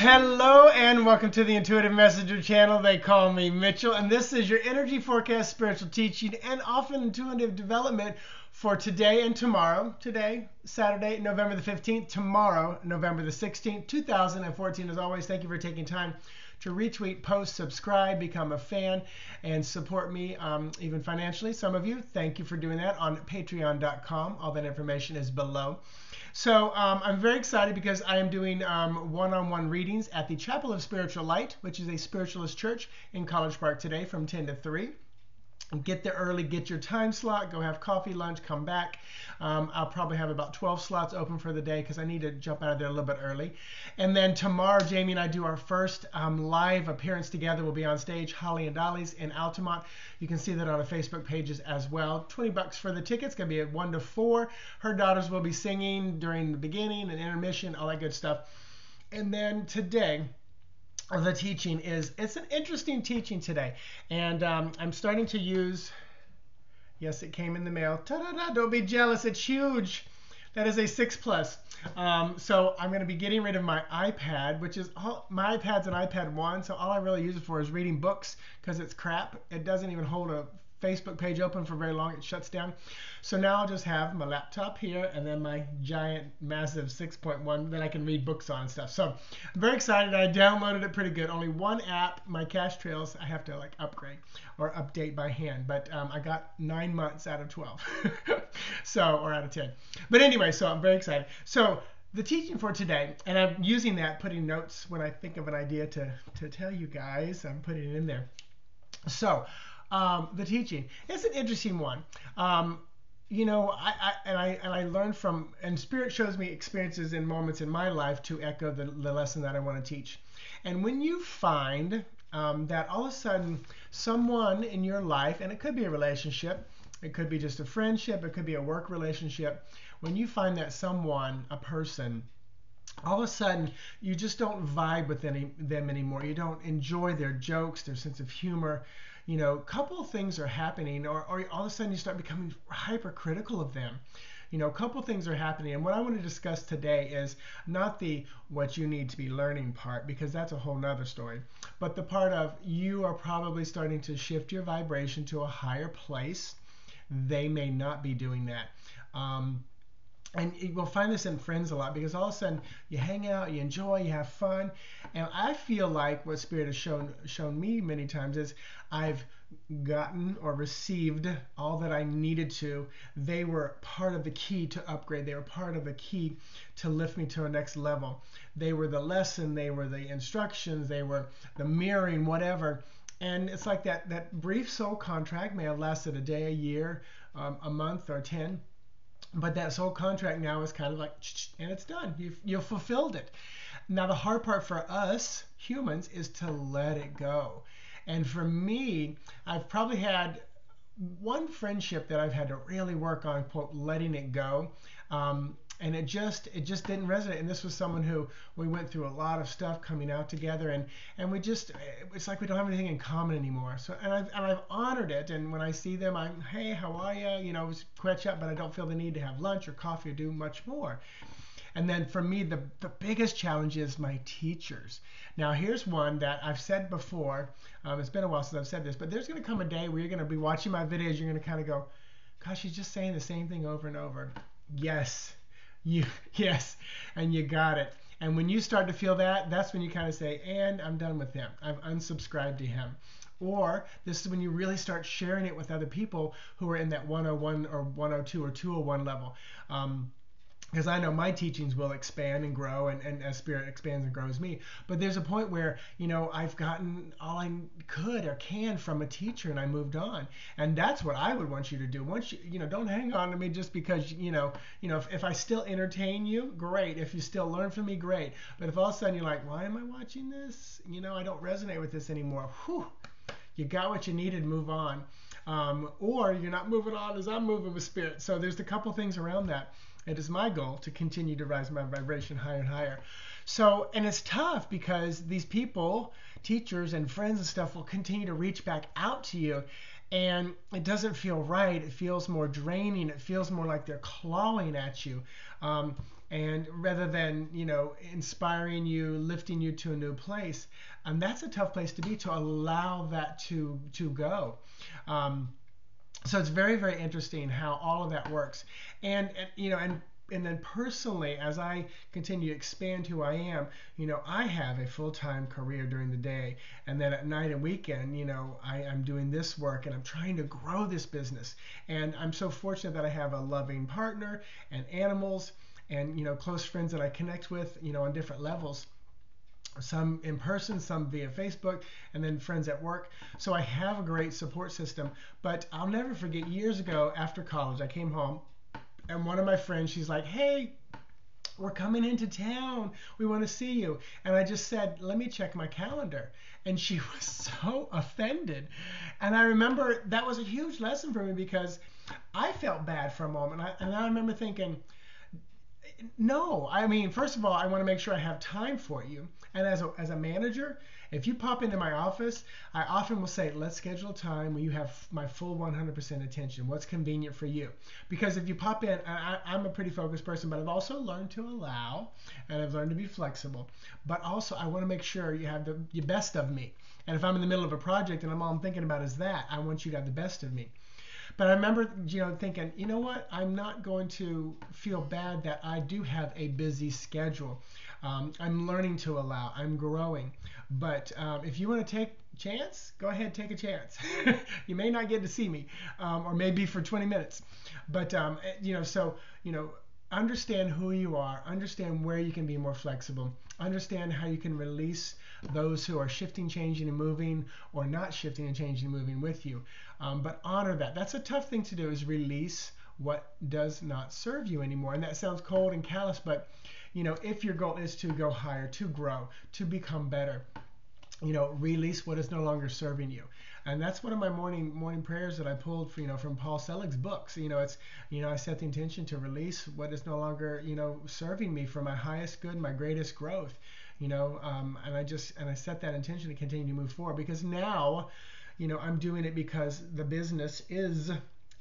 Hello and welcome to the Intuitive Messenger channel. They call me Mitchell, and this is your energy forecast, spiritual teaching, and often intuitive development for today and tomorrow. Today, Saturday, November the 15th. Tomorrow, November the 16th, 2014. As always, thank you for taking time to retweet, post, subscribe, become a fan, and support me even financially. Some of you, thank you for doing that on patreon.com. All that information is below. So I'm very excited because I am doing one-on-one readings at the Chapel of Spiritual Light, which is a spiritualist church in College Park today from 10 to 3. Get there early, get your time slot, go have coffee, lunch, come back. I'll probably have about 12 slots open for the day because I need to jump out of there a little bit early. And then tomorrow, Jamie and I do our first live appearance together. We'll be on stage, Holly and Dolly's in Altamont. You can see that on the Facebook pages as well. $20 for the tickets, gonna be at 1 to 4. Her daughters will be singing during the beginning and intermission, all that good stuff. And then today, the teaching it's an interesting teaching today, and I'm starting to use, yes, it came in the mail, ta-da-da, don't be jealous, it's huge. That is a 6 Plus. So I'm going to be getting rid of my iPad, which is my iPad's an iPad 1, so all I really use it for is reading books because it's crap. It doesn't even hold a Facebook page open for very long. It shuts down. So now I'll just have my laptop here and then my giant, massive 6.1 that I can read books on and stuff. So I'm very excited. I downloaded it pretty good. Only one app, my Cash Trails, I have to like upgrade or update by hand. But I got 9 months out of 12. So, or out of 10. But anyway, so I'm very excited. So the teaching for today, and I'm using that, putting notes when I think of an idea to tell you guys. I'm putting it in there. So the teaching is an interesting one. You know, I learned from, and Spirit shows me experiences and moments in my life to echo the lesson that I want to teach. And when you find that all of a sudden someone in your life, and it could be a relationship, it could be just a friendship, it could be a work relationship, when you find that someone, a person, all of a sudden you just don't vibe with them anymore. You don't enjoy their jokes, their sense of humor. You know, a couple of things are happening, or all of a sudden you start becoming hypercritical of them. You know, a couple of things are happening, and what I want to discuss today is not the what you need to be learning part, because that's a whole nother story, but the part of you are probably starting to shift your vibration to a higher place. They may not be doing that. And you will find this in friends a lot, because all of a sudden you hang out, you enjoy, you have fun. And I feel like what Spirit has shown me many times is I've gotten or received all that I needed to. They were part of the key to upgrade. They were part of the key to lift me to a next level. They were the lesson, they were the instructions, they were the mirroring, whatever. And it's like that brief soul contract may have lasted a day, a year, a month, or 10. But that soul contract now is kind of like, and it's done. You've fulfilled it. Now, the hard part for us humans is to let it go. And for me, I've probably had one friendship that I've had to really work on, quote, letting it go. And it just didn't resonate. And this was someone who we went through a lot of stuff coming out together, and we just, it's like we don't have anything in common anymore. So and I've honored it. And when I see them, I'm, hey, how are you? You know, we catch up, but I don't feel the need to have lunch or coffee or do much more. And then for me, the biggest challenge is my teachers. Now, here's one that I've said before. It's been a while since I've said this, but there's going to come a day where you're going to be watching my videos. You're going to kind of go, gosh, she's just saying the same thing over and over. Yes. Yes, and you got it. And when you start to feel that, that's when you kind of say, and I'm done with him. I've unsubscribed to him. Or this is when you really start sharing it with other people who are in that 101 or 102 or 201 level. Because I know my teachings will expand and grow, and as Spirit expands and grows me. But there's a point where, you know, I've gotten all I could or can from a teacher, and I moved on. And that's what I would want you to do. Once you know, don't hang on to me just because, you know, if I still entertain you, great. If you still learn from me, great. But if all of a sudden you're like, why am I watching this? You know, I don't resonate with this anymore. Whew, you got what you needed, move on. Or you're not moving on as I'm moving with Spirit. So there's a couple things around that. It is my goal to continue to rise my vibration higher and higher. So, and it's tough because these people, teachers and friends and stuff, will continue to reach back out to you. And it doesn't feel right. It feels more draining. It feels more like they're clawing at you. and rather than, you know, inspiring you, lifting you to a new place. And that's a tough place to be, to allow that to go. So it's very, very interesting how all of that works. And you know, and then personally, as I continue to expand who I am, you know, I have a full-time career during the day, and then at night and weekend, you know, I'm doing this work and I'm trying to grow this business. And I'm so fortunate that I have a loving partner and animals and, you know, close friends that I connect with, you know, on different levels. Some in person, some via Facebook, and then friends at work. So I have a great support system. But I'll never forget, years ago after college, I came home, and one of my friends, she's like, "Hey, we're coming into town. We want to see you." And I just said, "Let me check my calendar." And she was so offended. And I remember that was a huge lesson for me, because I felt bad for a moment. And I remember thinking, no, I mean, first of all, I want to make sure I have time for you. And as a manager, if you pop into my office, I often will say, let's schedule a time when you have my full 100% attention. What's convenient for you? Because if you pop in, I'm a pretty focused person, but I've also learned to allow, and I've learned to be flexible. But also, I want to make sure you have the best of me. And if I'm in the middle of a project and all I'm thinking about is that, I want you to have the best of me. But I remember, you know, thinking, you know what? I'm not going to feel bad that I do have a busy schedule. I'm learning to allow. I'm growing. But if you want to take a chance, go ahead, take a chance. You may not get to see me, or maybe for 20 minutes. But you know, so you know, understand who you are. Understand where you can be more flexible. Understand how you can release those who are shifting, changing, and moving, or not shifting and changing and moving with you. But honor that. That's a tough thing to do, is release what does not serve you anymore. And that sounds cold and callous, but you know, if your goal is to go higher, to grow, to become better, you know, release what is no longer serving you. And that's one of my morning prayers that I pulled for, you know, from Paul Selig's books. You know, it's, you know, I set the intention to release what is no longer, you know, serving me for my highest good, my greatest growth. You know, and I set that intention to continue to move forward, because now, you know, I'm doing it because the business is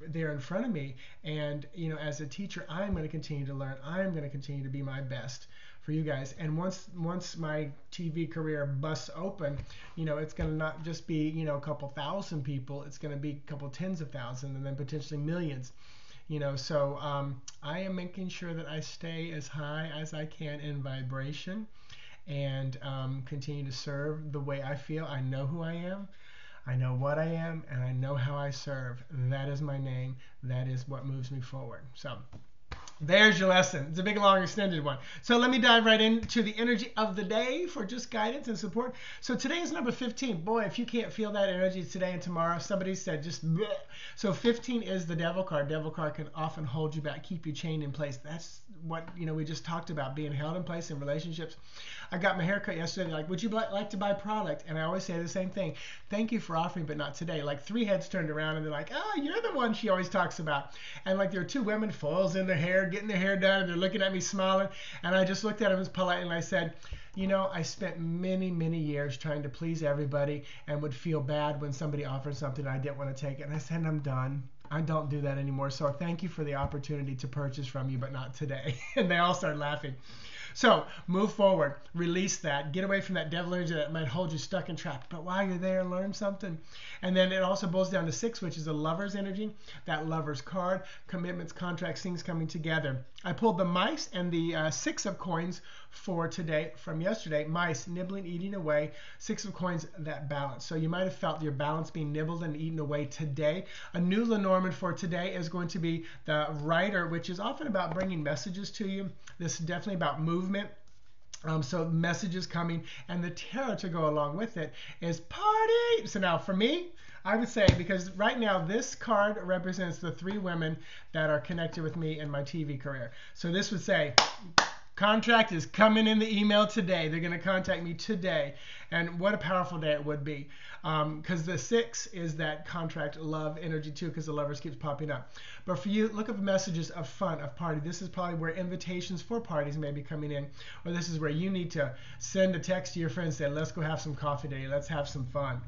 there in front of me. And, you know, as a teacher, I'm going to continue to learn. I'm going to continue to be my best for you guys. And once my TV career busts open, you know, it's going to not just be, you know, a couple thousand people. It's going to be a couple tens of thousands, and then potentially millions. You know, so I am making sure that I stay as high as I can in vibration, and continue to serve the way I feel. I know who I am. I know what I am, and I know how I serve. That is my name. That is what moves me forward. So there's your lesson. It's a big, long, extended one. So let me dive right into the energy of the day for just guidance and support. So today is number 15. Boy, if you can't feel that energy today and tomorrow, somebody said just bleh. So 15 is the devil card. Devil card can often hold you back, keep you chained in place. That's what, you know, we just talked about, being held in place in relationships. I got my haircut yesterday. Like, would you like to buy product? And I always say the same thing. Thank you for offering, but not today. Like 3 heads turned around and they're like, oh, you're the one she always talks about. And like there were 2 women, foils in their hair, getting their hair done, and they're looking at me smiling. And I just looked at them as polite and I said, you know, I spent many, many years trying to please everybody and would feel bad when somebody offered something I didn't want to take it. And I said, I'm done. I don't do that anymore. So thank you for the opportunity to purchase from you, but not today. And they all started laughing. So move forward, release that, get away from that devil energy that might hold you stuck and trapped. But while you're there, learn something. And then it also boils down to 6, which is a lover's energy, that lover's card, commitments, contracts, things coming together. I pulled the mice and the 6 of coins for today from yesterday. Mice, nibbling, eating away. 6 of coins, that balance. So you might have felt your balance being nibbled and eaten away today. A new Lenormand for today is going to be the Rider, which is often about bringing messages to you. This is definitely about movement. So messages coming, and the Tarot to go along with it is party. So now for me, I would say, because right now this card represents the 3 women that are connected with me in my TV career. So this would say, contract is coming in the email today. They're going to contact me today. And what a powerful day it would be. Because the 6 is that contract love energy too, because the lovers keeps popping up. But for you, look at the messages of fun, of party. This is probably where invitations for parties may be coming in. Or this is where you need to send a text to your friends, say, let's go have some coffee today. Let's have some fun.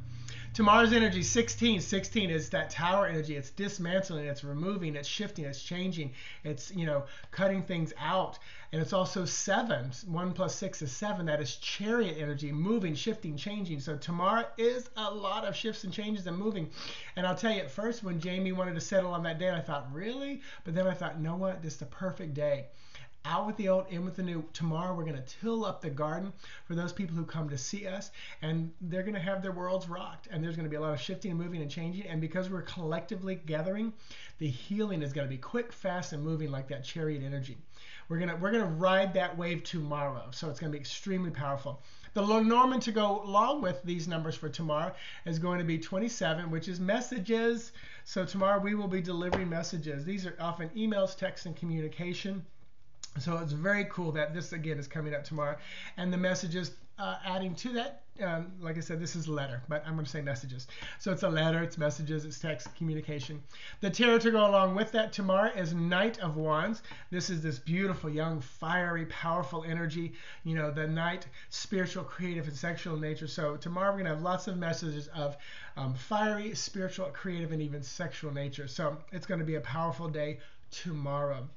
Tomorrow's energy, 16. 16 is that tower energy. It's dismantling, it's removing, it's shifting, it's changing, it's, cutting things out. And it's also 7. 1 plus 6 is 7. That is chariot energy, moving, shifting, changing. So tomorrow is a lot of shifts and changes and moving. And I'll tell you, at first when Jamie wanted to settle on that day, I thought, really? But then I thought, you know what? This is the perfect day. Out with the old, in with the new. Tomorrow we're going to till up the garden for those people who come to see us, and they're going to have their worlds rocked, and there's going to be a lot of shifting and moving and changing. And because we're collectively gathering, the healing is going to be quick, fast, and moving like that chariot energy. We're gonna ride that wave tomorrow, so it's going to be extremely powerful. The Lenormand to go along with these numbers for tomorrow is going to be 27, which is messages. So tomorrow we will be delivering messages. These are often emails, text, and communication. So it's very cool that this, again, is coming up tomorrow. And the messages adding to that, like I said, this is letter, but I'm going to say messages. So it's a letter, it's messages, it's text, communication. The tarot to go along with that tomorrow is Knight of Wands. This is this beautiful, young, fiery, powerful energy. The Knight, spiritual, creative, and sexual in nature. So tomorrow we're going to have lots of messages of fiery, spiritual, creative, and even sexual nature. So it's going to be a powerful day tomorrow.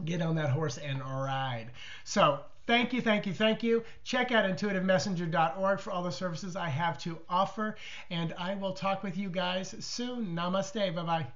Get on that horse and ride. So thank you, thank you, thank you. Check out intuitivemessenger.org for all the services I have to offer. And I will talk with you guys soon. Namaste. Bye-bye.